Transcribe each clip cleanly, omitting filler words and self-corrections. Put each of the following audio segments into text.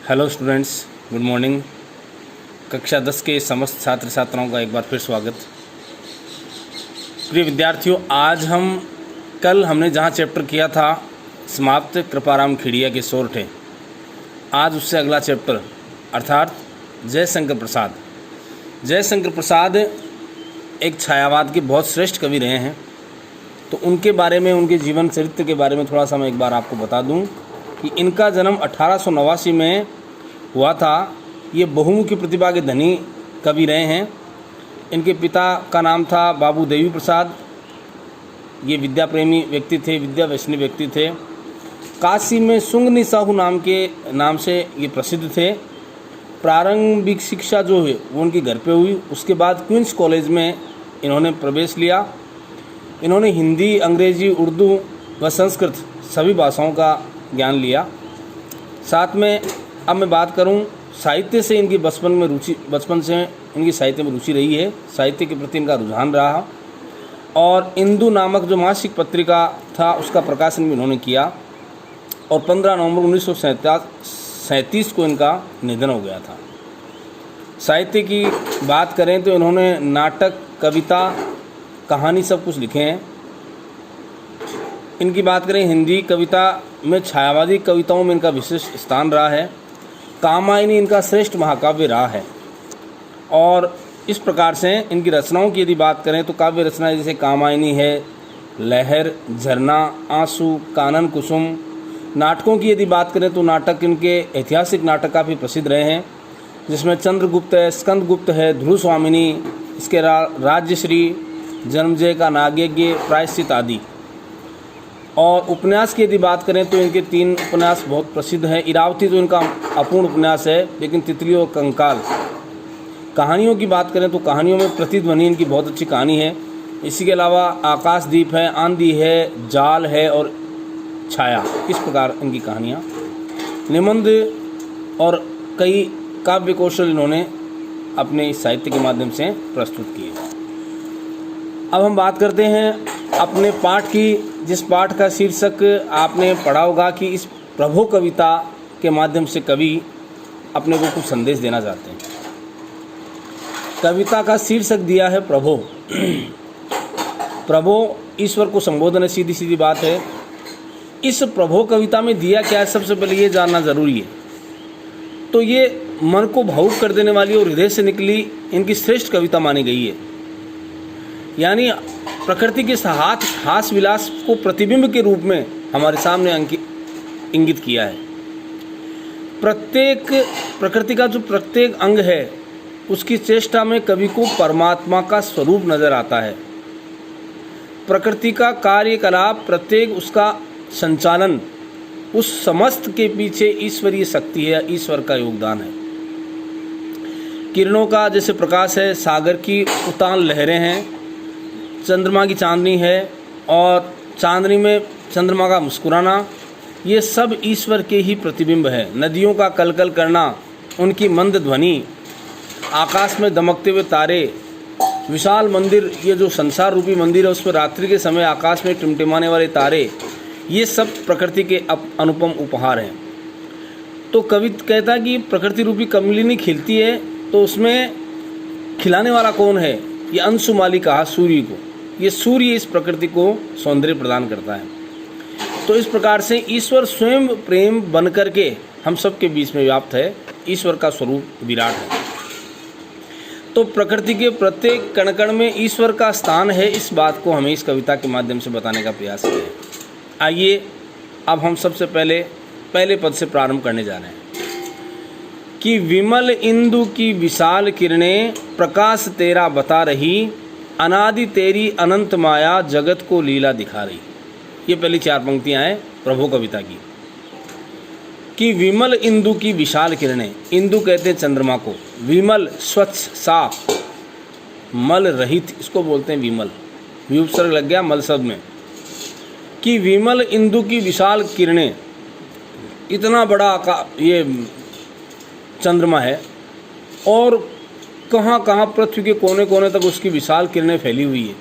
Hello students, good morning. कक्षा 10 के समस्त छात्र छात्राओं का एक बार फिर स्वागत। प्रिय विद्यार्थियों, आज कल हमने जहां चैप्टर किया था समाप्त कृपाराम खेड़िया के सोरठे, आज उससे अगला चैप्टर अर्थात जयशंकर प्रसाद। जयशंकर प्रसाद एक छायावाद के बहुत श्रेष्ठ कवि रहे हैं, तो उनके बारे में, उनके जीवन चरित्र के बारे में थोड़ा सा मैं एक बार आपको बता दूं कि इनका जन्म 1889 में हुआ था। ये बहुमुखी प्रतिभा के धनी कवि रहे हैं। इनके पिता का नाम था बाबू देवी प्रसाद। ये विद्या प्रेमी व्यक्ति थे, विद्या वैष्णव व्यक्ति थे। काशी में सुंगनी साहू नाम से ये प्रसिद्ध थे। प्रारंभिक शिक्षा जो है वो उनके घर पे हुई। उसके बाद क्वींस कॉलेज में इन्होंने प्रवेश लिया। इन्होंने हिंदी, अंग्रेजी, उर्दू व संस्कृत सभी भाषाओं का ज्ञान लिया। साथ में अब मैं बात करूं, साहित्य से इनकी बचपन से इनकी साहित्य में रुचि रही है। साहित्य के प्रति इनका रुझान रहा और इंदु नामक जो मासिक पत्रिका था उसका प्रकाशन भी इन्होंने किया और 15 नवंबर 1937 को इनका निधन हो गया था। साहित्य की बात करें तो इन्होंने नाटक, कविता, कहानी सब कुछ लिखे हैं। इनकी बात करें हिंदी कविता में, छायावादी कविताओं में इनका विशिष्ट स्थान रहा है। कामायनी इनका श्रेष्ठ महाकाव्य रहा है। और इस प्रकार से इनकी रचनाओं की यदि बात करें तो काव्य रचना जैसे कामायनी है, लहर, झरना, आंसू, कानन कुसुम। नाटकों की यदि बात करें तो नाटक इनके ऐतिहासिक नाटक काफ़ी प्रसिद्ध रहे हैं, जिसमें चंद्रगुप्त है, स्कंदगुप्त है, ध्रुव स्वामिनी, इसके राज्यश्री, जन्मजय का नागयज्ञ, प्रायश्चित आदि। और उपन्यास की यदि बात करें तो इनके 3 उपन्यास बहुत प्रसिद्ध हैं। इरावती तो इनका अपूर्ण उपन्यास है, लेकिन तितली और कंकाल। कहानियों की बात करें तो कहानियों में प्रतिध्वनि इनकी बहुत अच्छी कहानी है। इसी के अलावा आकाशदीप है, आंधी है, जाल है और छाया, इस प्रकार इनकी कहानियाँ। निबंध और कई काव्य कौशल इन्होंने अपने इस साहित्य के माध्यम से प्रस्तुत किए। अब हम बात करते हैं अपने पाठ की, जिस पाठ का शीर्षक आपने पढ़ा होगा कि इस प्रभो कविता के माध्यम से कवि अपने को कुछ संदेश देना चाहते हैं। कविता का शीर्षक दिया है प्रभो। प्रभो ईश्वर को संबोधन है, सीधी सीधी बात है। इस प्रभो कविता में दिया क्या है, सबसे पहले ये जानना जरूरी है। तो ये मन को भावुक कर देने वाली और हृदय से निकली इनकी श्रेष्ठ कविता मानी गई है। यानी प्रकृति के हास विलास को प्रतिबिंब के रूप में हमारे सामने इंगित किया है। प्रकृति का जो प्रत्येक अंग है उसकी चेष्टा में कवि को परमात्मा का स्वरूप नजर आता है। प्रकृति का कार्यकलाप, प्रत्येक उसका संचालन, उस समस्त के पीछे ईश्वरीय शक्ति है, ईश्वर का योगदान है। किरणों का जैसे प्रकाश है, सागर की उतान लहरें हैं, चंद्रमा की चांदनी है और चांदनी में चंद्रमा का मुस्कुराना, ये सब ईश्वर के ही प्रतिबिंब है। नदियों का कलकल करना, उनकी मंद ध्वनि, आकाश में दमकते हुए तारे, विशाल मंदिर, ये जो संसार रूपी मंदिर है उस पर रात्रि के समय आकाश में टिमटिमाने वाले तारे, ये सब प्रकृति के अनुपम उपहार हैं। तो कवि कहता है कि प्रकृति रूपी कमलिनी खिलती है तो उसमें खिलाने वाला कौन है? ये अंशुमाली कहा सूर्य को। ये सूर्य इस प्रकृति को सौंदर्य प्रदान करता है। तो इस प्रकार से ईश्वर स्वयं प्रेम बन करके हम सब के बीच में व्याप्त है। ईश्वर का स्वरूप विराट है। तो प्रकृति के प्रत्येक कण कण में ईश्वर का स्थान है। इस बात को हमें इस कविता के माध्यम से बताने का प्रयास किया है। आइए अब हम सबसे पहले पद से प्रारंभ करने जा रहे हैं कि विमल इंदु की विशाल किरणें प्रकाश तेरा बता रही, अनादि तेरी अनंत माया जगत को लीला दिखा रही। ये पहली 4 पंक्तियां हैं प्रभो कविता की। कि विमल इंदु की विशाल किरणें, इंदु कहते हैं चंद्रमा को, विमल स्वच्छ साफ, मल रहित, इसको बोलते हैं विमल। विउपसर्ग लग गया मल शब्द में। कि विमल इंदु की विशाल किरणें, इतना बड़ा ये चंद्रमा है और कहाँ कहाँ पृथ्वी के कोने कोने तक उसकी विशाल किरणें फैली हुई है।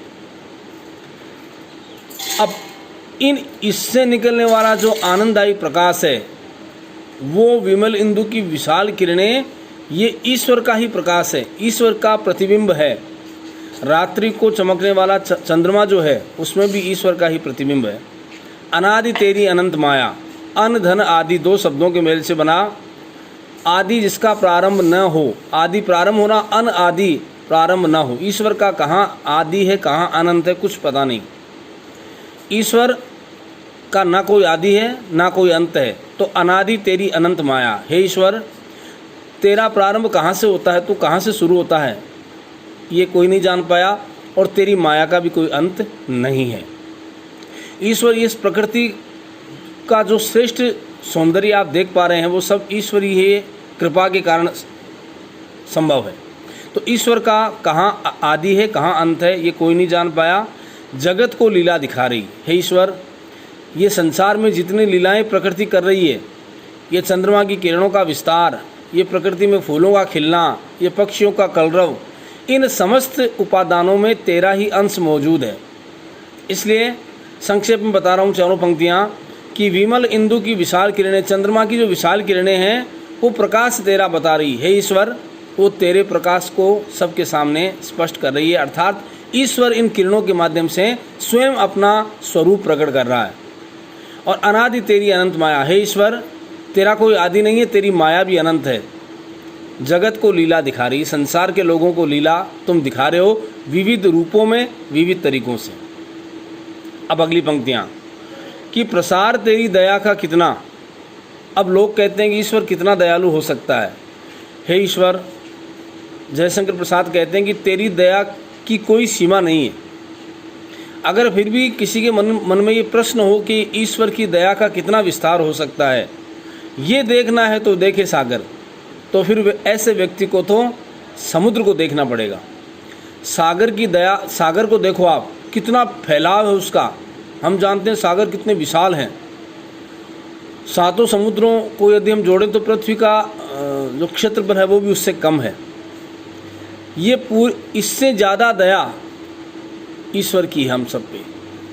अब इससे निकलने वाला जो आनंददायी प्रकाश है वो विमल इंदु की विशाल किरणें, ये ईश्वर का ही प्रकाश है, ईश्वर का प्रतिबिंब है। रात्रि को चमकने वाला चंद्रमा जो है उसमें भी ईश्वर का ही प्रतिबिंब है। अनादि तेरी अनंत माया, अन धन आदि दो शब्दों के मेल से बना। आदि जिसका प्रारंभ न हो, आदि प्रारंभ होना, अन आदि प्रारंभ न हो। ईश्वर का कहाँ आदि है कहाँ अनंत है कुछ पता नहीं। ईश्वर का ना कोई आदि है ना कोई अंत है। तो अनादि तेरी अनंत माया, हे ईश्वर तेरा प्रारंभ कहाँ से होता है, तू कहाँ से शुरू होता है, ये कोई नहीं जान पाया, और तेरी माया का भी कोई अंत नहीं है। ईश्वर, इस प्रकृति का जो श्रेष्ठ सौंदर्य आप देख पा रहे हैं वो सब ईश्वरीय कृपा के कारण संभव है। तो ईश्वर का कहाँ आदि है कहाँ अंत है ये कोई नहीं जान पाया। जगत को लीला दिखा रही, हे ईश्वर ये संसार में जितनी लीलाएं प्रकृति कर रही है, ये चंद्रमा की किरणों का विस्तार, ये प्रकृति में फूलों का खिलना, ये पक्षियों का कलरव, इन समस्त उपादानों में तेरा ही अंश मौजूद है। इसलिए संक्षेप में बता रहा हूँ चारों पंक्तियाँ कि विमल इंदु की विशाल किरणें, चंद्रमा की जो विशाल किरणें हैं वो प्रकाश तेरा बता रही है ईश्वर, वो तेरे प्रकाश को सबके सामने स्पष्ट कर रही है। अर्थात ईश्वर इन किरणों के माध्यम से स्वयं अपना स्वरूप प्रकट कर रहा है। और अनादि तेरी अनंत माया, हे ईश्वर तेरा कोई आदि नहीं है, तेरी माया भी अनंत है। जगत को लीला दिखा रही, संसार के लोगों को लीला तुम दिखा रहे हो विविध रूपों में, विविध तरीकों से। अब अगली पंक्तियाँ कि प्रसार तेरी दया का कितना। अब लोग कहते हैं कि ईश्वर कितना दयालु हो सकता है। हे ईश्वर, जयशंकर प्रसाद कहते हैं कि तेरी दया की कोई सीमा नहीं है। अगर फिर भी किसी के मन में ये प्रश्न हो कि ईश्वर की दया का कितना विस्तार हो सकता है, ये देखना है तो देखे सागर, तो फिर ऐसे व्यक्ति को तो समुद्र को देखना पड़ेगा। सागर की दया, सागर को देखो आप, कितना फैलाव है उसका। हम जानते हैं सागर कितने विशाल हैं। सातों समुद्रों को यदि हम जोड़ें तो पृथ्वी का जो क्षेत्रफल है वो भी उससे कम है। ये इससे ज़्यादा दया ईश्वर की हम सब पे।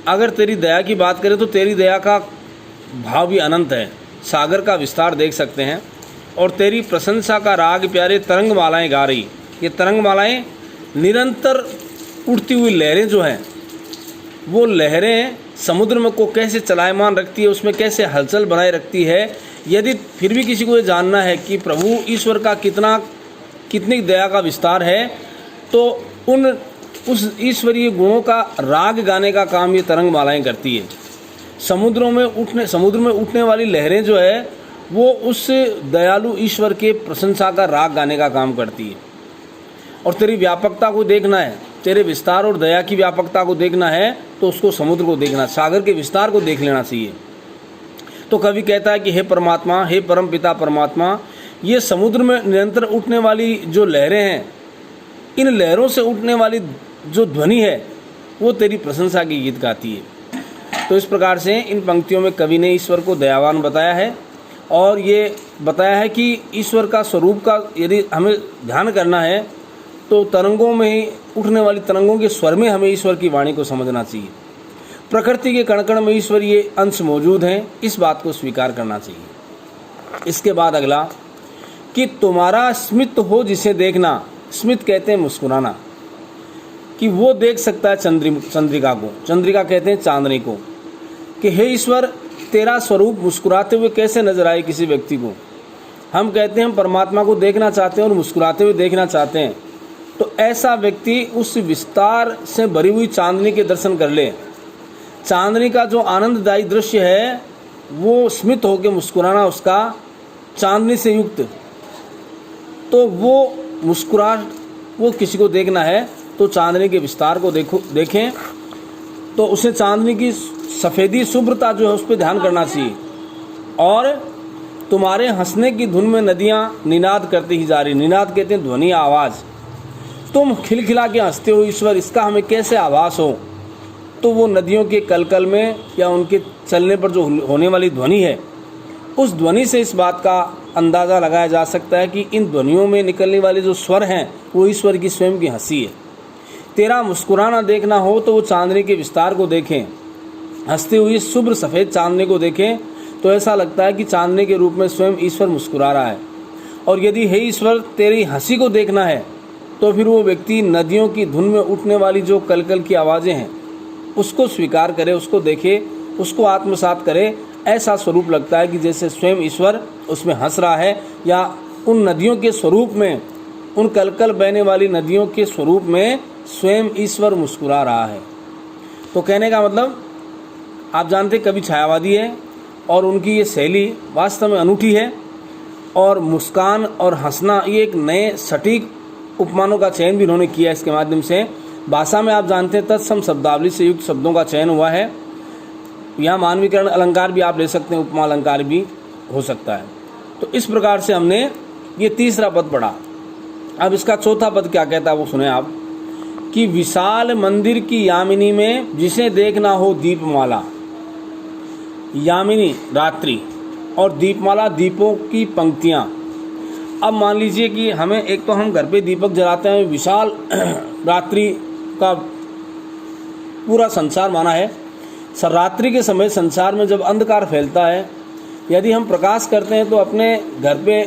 अगर तेरी दया की बात करें तो तेरी दया का भाव भी अनंत है। सागर का विस्तार देख सकते हैं। और तेरी प्रशंसा का राग प्यारे तरंग मालाएँ गा रही। ये तरंग मालाएँ निरंतर उड़ती हुई लहरें जो हैं, वो लहरें समुद्र में को कैसे चलायमान रखती है, उसमें कैसे हलचल बनाए रखती है। यदि फिर भी किसी को ये जानना है कि प्रभु ईश्वर का कितनी दया का विस्तार है, तो उस ईश्वरीय गुणों का राग गाने का काम ये तरंग मालाएँ करती है। समुद्र में उठने वाली लहरें जो है वो उस दयालु ईश्वर के प्रशंसा का राग गाने का काम करती है। और तेरी व्यापकता को देखना है, तेरे विस्तार और दया की व्यापकता को देखना है तो उसको समुद्र को देखना, सागर के विस्तार को देख लेना चाहिए। तो कवि कहता है कि हे परमात्मा, हे परम पिता परमात्मा, ये समुद्र में निरंतर उठने वाली जो लहरें हैं, इन लहरों से उठने वाली जो ध्वनि है वो तेरी प्रशंसा की गीत गाती है। तो इस प्रकार से इन पंक्तियों में कवि ने ईश्वर को दयावान बताया है और ये बताया है कि ईश्वर का स्वरूप का यदि हमें ध्यान करना है तो तरंगों में ही उठने वाली तरंगों के स्वर में हमें ईश्वर की वाणी को समझना चाहिए। प्रकृति के कण कण में ईश्वरीय अंश मौजूद हैं, इस बात को स्वीकार करना चाहिए। इसके बाद अगला कि तुम्हारा स्मित हो जिसे देखना, स्मित कहते हैं मुस्कुराना, कि वो देख सकता है चंद्रिका को। चंद्रिका कहते हैं चांदनी को। कि हे ईश्वर तेरा स्वरूप मुस्कुराते हुए कैसे नजर आए किसी व्यक्ति को। हम कहते हैं हम परमात्मा को देखना चाहते हैं और मुस्कुराते हुए देखना चाहते हैं, तो ऐसा व्यक्ति उस विस्तार से भरी हुई चांदनी के दर्शन कर ले। चांदनी का जो आनंददायी दृश्य है वो स्मित होकर मुस्कुराना उसका चांदनी से युक्त, तो वो मुस्कुराहट वो किसी को देखना है तो चांदनी के विस्तार को देखें तो उसे चांदनी की सफ़ेदी शुभ्रता जो है उस पर ध्यान करना चाहिए। और तुम्हारे हंसने की धुन में नदियाँ निनाद करती ही जा रही। निनाद कहते हैं ध्वनि, आवाज़। तुम खिलखिला के हंसते हो ईश्वर, इसका हमें कैसे आभास हो, तो वो नदियों के कलकल में या उनके चलने पर जो होने वाली ध्वनि है, उस ध्वनि से इस बात का अंदाज़ा लगाया जा सकता है कि इन ध्वनियों में निकलने वाले जो स्वर हैं वो ईश्वर की स्वयं की हंसी है। तेरा मुस्कुराना देखना हो तो वो चांदनी के विस्तार को देखें, हंसती हुई शुभ्र सफ़ेद चांदनी को देखें तो ऐसा लगता है कि चांदने के रूप में स्वयं ईश्वर मुस्कुरा रहा है। और यदि हे ईश्वर तेरी हंसी को देखना है तो फिर वो व्यक्ति नदियों की धुन में उठने वाली जो कलकल की आवाज़ें हैं उसको स्वीकार करे, उसको देखे, उसको आत्मसात करे। ऐसा स्वरूप लगता है कि जैसे स्वयं ईश्वर उसमें हंस रहा है, या उन नदियों के स्वरूप में, उन कलकल बहने वाली नदियों के स्वरूप में स्वयं ईश्वर मुस्कुरा रहा है। तो कहने का मतलब, आप जानते कवि छायावादी है और उनकी ये शैली वास्तव में अनूठी है। और मुस्कान और हंसना, ये एक नए सटीक उपमानों का चयन भी उन्होंने किया। इसके माध्यम से भाषा में आप जानते हैं तत्सम शब्दावली से युक्त शब्दों का चयन हुआ है। यहाँ मानवीकरण अलंकार भी आप ले सकते हैं, उपमा अलंकार भी हो सकता है। तो इस प्रकार से हमने ये तीसरा पद पढ़ा। अब इसका चौथा पद क्या कहता है वो सुने आप, कि विशाल मंदिर की यामिनी में जिसे देखना हो दीपमाला। यामिनी रात्रि और दीपमाला दीपों की पंक्तियाँ। अब मान लीजिए कि हमें, एक तो हम घर पे दीपक जलाते हैं, विशाल रात्रि का पूरा संसार माना है। रात्रि के समय संसार में जब अंधकार फैलता है, यदि हम प्रकाश करते हैं तो अपने घर पे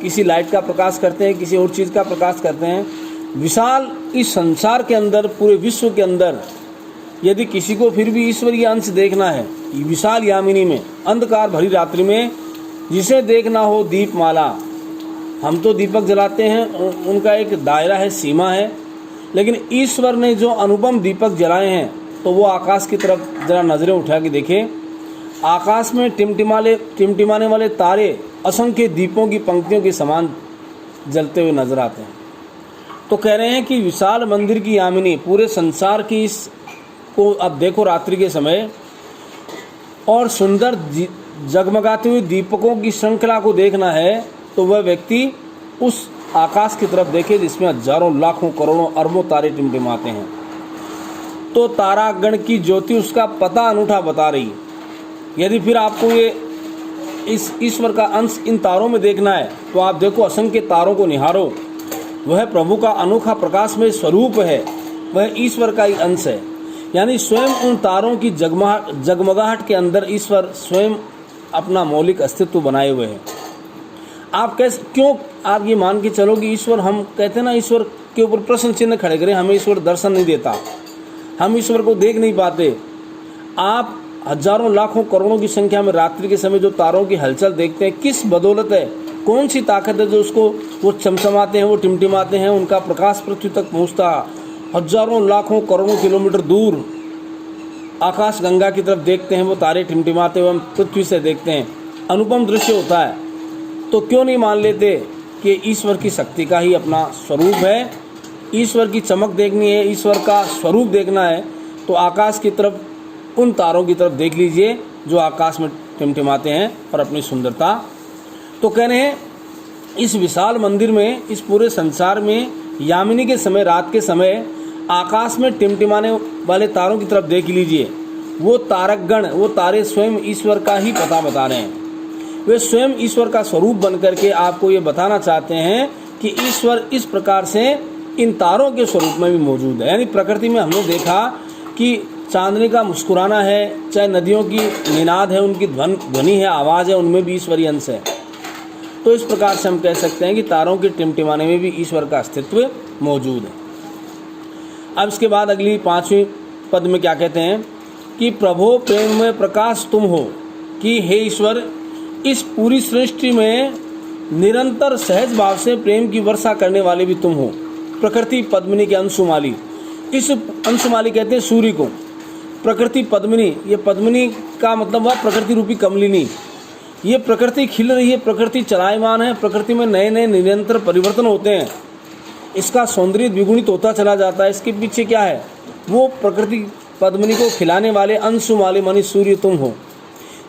किसी लाइट का प्रकाश करते हैं, किसी और चीज़ का प्रकाश करते हैं। विशाल इस संसार के अंदर, पूरे विश्व के अंदर यदि किसी को फिर भी ईश्वरीय अंश देखना है, विशाल यामिनी में, अंधकार भरी रात्रि में जिसे देखना हो दीपमाला। हम तो दीपक जलाते हैं, उनका एक दायरा है, सीमा है, लेकिन ईश्वर ने जो अनुपम दीपक जलाए हैं, तो वो आकाश की तरफ जरा नज़रें उठा के देखें। आकाश में टिमटिमाने वाले तारे असंख्य दीपों की पंक्तियों के समान जलते हुए नजर आते हैं। तो कह रहे हैं कि विशाल मंदिर की यामिनी, पूरे संसार की इस को अब देखो रात्रि के समय, और सुंदर जगमगाते हुए दीपकों की श्रृंखला को देखना है, तो वह व्यक्ति उस आकाश की तरफ देखे जिसमें हजारों लाखों करोड़ों अरबों तारे टिमटिमाते हैं। तो तारागण की ज्योति उसका पता अनूठा बता रही। यदि फिर आपको ये इस ईश्वर का अंश इन तारों में देखना है, तो आप देखो, असंख्य तारों को निहारो। वह प्रभु का अनोखा प्रकाश में स्वरूप है, वह ईश्वर का ही अंश है। यानी स्वयं उन तारों की जगमगाहट के अंदर ईश्वर स्वयं अपना मौलिक अस्तित्व बनाए हुए हैं। आप क्यों आप ये मान के चलो कि ईश्वर, हम कहते हैं ना, ईश्वर के ऊपर प्रश्न चिन्ह खड़े करें, हमें ईश्वर दर्शन नहीं देता, हम ईश्वर को देख नहीं पाते। आप हजारों लाखों करोड़ों की संख्या में रात्रि के समय जो तारों की हलचल देखते हैं, किस बदौलत है, कौन सी ताकत है जो उसको वो चमचमाते हैं, वो टिमटिमाते हैं, उनका प्रकाश पृथ्वी तक पहुंचता। हजारों लाखों करोड़ों किलोमीटर दूर आकाश गंगा की तरफ देखते हैं, वो तारे टिमटिमाते हुए हम पृथ्वी से देखते हैं, अनुपम दृश्य होता है। तो क्यों नहीं मान लेते कि ईश्वर की शक्ति का ही अपना स्वरूप है, ईश्वर की चमक देखनी है, ईश्वर का स्वरूप देखना है, तो आकाश की तरफ, उन तारों की तरफ देख लीजिए जो आकाश में टिमटिमाते हैं और अपनी सुंदरता। तो कह रहे हैं इस विशाल मंदिर में, इस पूरे संसार में यामिनी के समय, रात के समय आकाश में टिमटिमाने वाले तारों की तरफ देख लीजिए। वो तारकगण, वो तारे स्वयं ईश्वर का ही पता बता रहे हैं। वे स्वयं ईश्वर का स्वरूप बन करके आपको ये बताना चाहते हैं कि ईश्वर इस प्रकार से इन तारों के स्वरूप में भी मौजूद है। यानी प्रकृति में हमने देखा कि चांदनी का मुस्कुराना है, चाहे नदियों की निनाद है, उनकी ध्वनि है, आवाज़ है, उनमें भी ईश्वरीय अंश है। तो इस प्रकार से हम कह सकते हैं कि तारों के टिमटिमाने में भी ईश्वर का अस्तित्व मौजूद है। अब इसके बाद अगली 5वें पद में क्या कहते हैं कि प्रभो प्रेम में प्रकाश तुम हो, कि हे ईश्वर इस पूरी सृष्टि में निरंतर सहज भाव से प्रेम की वर्षा करने वाले भी तुम हो। प्रकृति पद्मिनी के अंशुमाली, इस अंशुमाली कहते हैं सूर्य को। प्रकृति पद्मिनी, ये पद्मिनी का मतलब वह प्रकृति रूपी कमलिनी। ये प्रकृति खिल रही है, प्रकृति चलायमान है, प्रकृति में नए नए निरंतर परिवर्तन होते हैं, इसका सौंदर्य द्विगुणित होता चला जाता है। इसके पीछे क्या है, वो प्रकृति पद्मिनी को खिलाने वाले अंशुमाली मानी सूर्य तुम हो।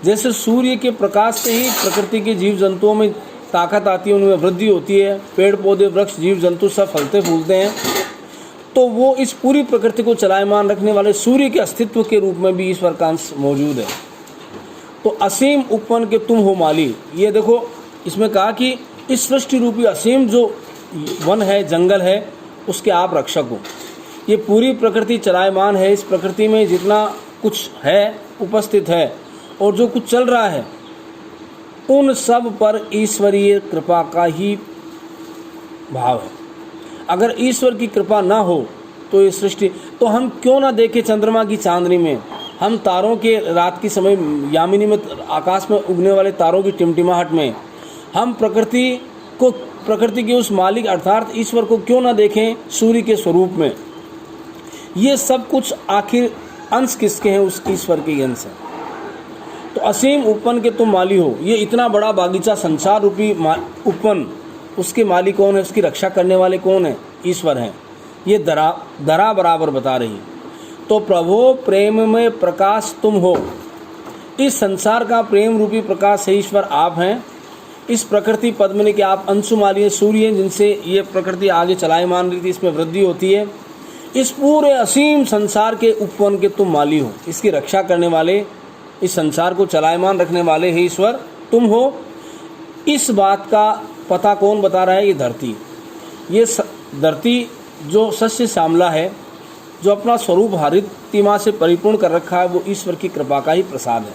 जैसे सूर्य के प्रकाश से ही प्रकृति के जीव जंतुओं में ताकत आती है, उनमें वृद्धि होती है, पेड़ पौधे वृक्ष जीव जंतु सब फलते फूलते हैं। तो वो इस पूरी प्रकृति को चलायमान रखने वाले सूर्य के अस्तित्व के रूप में भी ईश्वर का अंश मौजूद है। तो असीम उपवन के तुम हो माली। ये देखो, इसमें कहा कि इस सृष्टि रूपी असीम जो वन है, जंगल है, उसके आप रक्षक हो। ये पूरी प्रकृति चलायमान है, इस प्रकृति में जितना कुछ है उपस्थित है और जो कुछ चल रहा है उन सब पर ईश्वरीय कृपा का ही भाव है। अगर ईश्वर की कृपा ना हो तो ये सृष्टि, तो हम क्यों ना देखें चंद्रमा की चांदनी में, हम तारों के रात की समय यामिनी में आकाश में उगने वाले तारों की टिमटिमाहट में, हम प्रकृति के उस मालिक अर्थात ईश्वर को क्यों ना देखें सूर्य के स्वरूप में। ये सब कुछ आखिर अंश किसके हैं? उस ईश्वर के अंश हैं। तो असीम उपवन के तुम माली हो। ये इतना बड़ा बागीचा संसार रूपी उपवन, उसके मालिक कौन है? उसकी रक्षा करने वाले कौन है? ईश्वर हैं। ये दरा बराबर बता रही। तो प्रभो प्रेम में प्रकाश तुम हो। इस संसार का प्रेम रूपी प्रकाश है ईश्वर, आप हैं। इस प्रकृति पद्मिनी के आप अंशुमाली सूर्य हैं, जिनसे ये प्रकृति आगे चलायमान रही थी, इसमें वृद्धि होती है। इस पूरे असीम संसार के उपवन के तुम माली हो, इसकी रक्षा करने वाले, इस संसार को चलायमान रखने वाले हे ईश्वर तुम हो। इस बात का पता कौन बता रहा है? ये धरती। ये धरती जो सस्य श्यामला है, जो अपना स्वरूप हरितिमा से परिपूर्ण कर रखा है, वो ईश्वर की कृपा का ही प्रसाद है।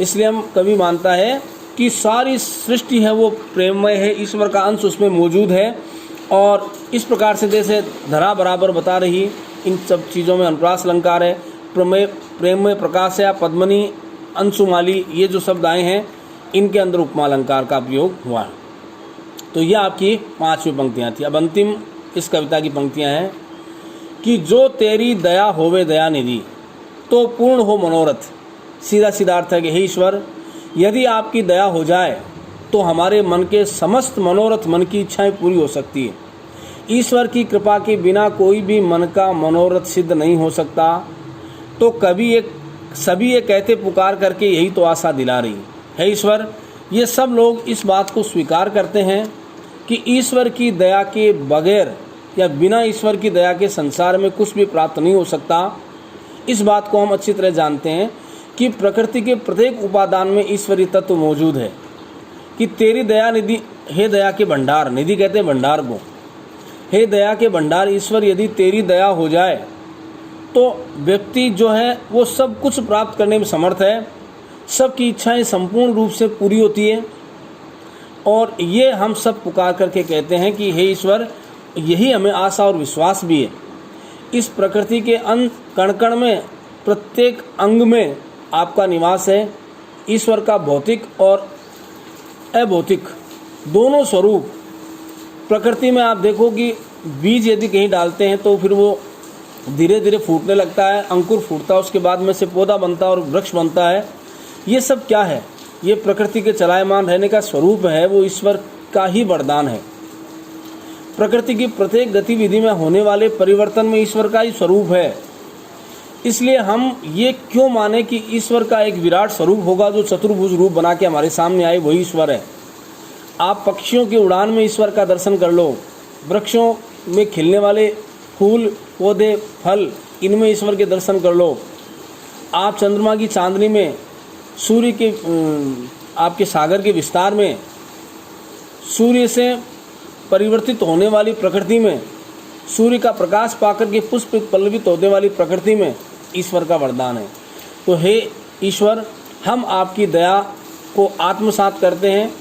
इसलिए हम कवि मानता है कि सारी सृष्टि है वो प्रेममय है, ईश्वर का अंश उसमें मौजूद है। और इस प्रकार से जैसे धरा बराबर बता रही, इन सब चीज़ों में अनुप्रास अलंकार है, प्रेममय प्रकाश है, पद्मनी, अंशुमाली, ये जो शब्द आए हैं इनके अंदर उपमा अलंकार का उपयोग हुआ है। तो यह आपकी 5वीं पंक्तियाँ थी। अब अंतिम इस कविता की पंक्तियाँ हैं कि जो तेरी दया होवे दयानिधि तो पूर्ण हो मनोरथ। सीधा सीधा अर्थ है कि हे ईश्वर, यदि आपकी दया हो जाए तो हमारे मन के समस्त मनोरथ, मन की इच्छाएं पूरी हो सकती है। ईश्वर की कृपा के बिना कोई भी मन का मनोरथ सिद्ध नहीं हो सकता। तो सभी ये कहते पुकार करके यही तो आशा दिला रही है ईश्वर। ये सब लोग इस बात को स्वीकार करते हैं कि ईश्वर की दया के बगैर या बिना ईश्वर की दया के संसार में कुछ भी प्राप्त नहीं हो सकता। इस बात को हम अच्छी तरह जानते हैं कि प्रकृति के प्रत्येक उपादान में ईश्वरीय तत्व मौजूद है। कि तेरी दया निधि, हे दया के भंडार, निधि कहते हैं भंडार को, हे दया के भंडार ईश्वर, यदि तेरी दया हो जाए तो व्यक्ति जो है वो सब कुछ प्राप्त करने में समर्थ है, सबकी इच्छाएं संपूर्ण रूप से पूरी होती है। और ये हम सब पुकार करके कहते हैं कि हे ईश्वर, यही हमें आशा और विश्वास भी है। इस प्रकृति के कण कण में, प्रत्येक अंग में आपका निवास है। ईश्वर का भौतिक और अभौतिक दोनों स्वरूप। प्रकृति में आप देखो कि बीज यदि कहीं डालते हैं तो फिर वो धीरे धीरे फूटने लगता है, अंकुर फूटता है, उसके बाद में से पौधा बनता है और वृक्ष बनता है। ये सब क्या है? ये प्रकृति के चलायमान रहने का स्वरूप है, वो ईश्वर का ही वरदान है। प्रकृति की प्रत्येक गतिविधि में होने वाले परिवर्तन में ईश्वर का ही स्वरूप है। इसलिए हम ये क्यों माने कि ईश्वर का एक विराट स्वरूप होगा जो चतुर्भुज रूप बना के हमारे सामने आए, वही ईश्वर है। आप पक्षियों की उड़ान में ईश्वर का दर्शन कर लो, वृक्षों में खिलने वाले फूल, पौधे, फल, इनमें ईश्वर के दर्शन कर लो। आप चंद्रमा की चांदनी में, सूर्य के आपके सागर के विस्तार में, सूर्य से परिवर्तित होने वाली प्रकृति में, सूर्य का प्रकाश पाकर के पुष्प पल्लवित होने वाली प्रकृति में ईश्वर का वरदान है। तो हे ईश्वर, हम आपकी दया को आत्मसात करते हैं।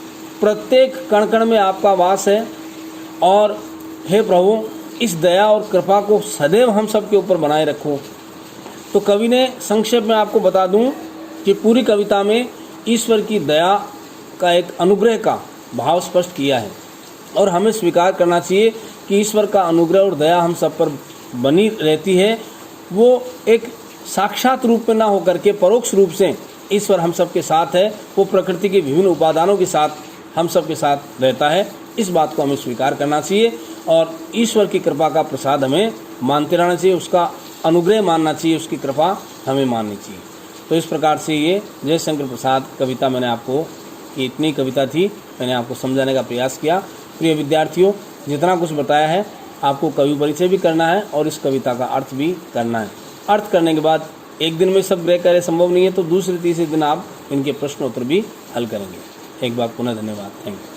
प्रत्येक कण कण में आपका वास है। और हे प्रभु, इस दया और कृपा को सदैव हम सब के ऊपर बनाए रखो। तो कवि ने संक्षेप में आपको बता दूं कि पूरी कविता में ईश्वर की दया का एक अनुग्रह का भाव स्पष्ट किया है। और हमें स्वीकार करना चाहिए कि ईश्वर का अनुग्रह और दया हम सब पर बनी रहती है। वो एक साक्षात रूप में ना होकर के परोक्ष रूप से ईश्वर हम सब के साथ है। वो प्रकृति के विभिन्न उपादानों के साथ हम सब के साथ रहता है। इस बात को हमें स्वीकार करना चाहिए और ईश्वर की कृपा का प्रसाद हमें मानते रहना चाहिए, उसका अनुग्रह मानना चाहिए, उसकी कृपा हमें माननी चाहिए। तो इस प्रकार से ये जयशंकर प्रसाद कविता मैंने आपको, ये इतनी कविता थी, मैंने आपको समझाने का प्रयास किया। प्रिय विद्यार्थियों, जितना कुछ बताया है आपको कवि परिचय भी करना है और इस कविता का अर्थ भी करना है। अर्थ करने के बाद एक दिन में सब ग्रह कार्य संभव नहीं है, तो दूसरे तीसरे दिन आप इनके प्रश्न उत्तर भी हल करेंगे। एक बार पुनः धन्यवाद। Thank you.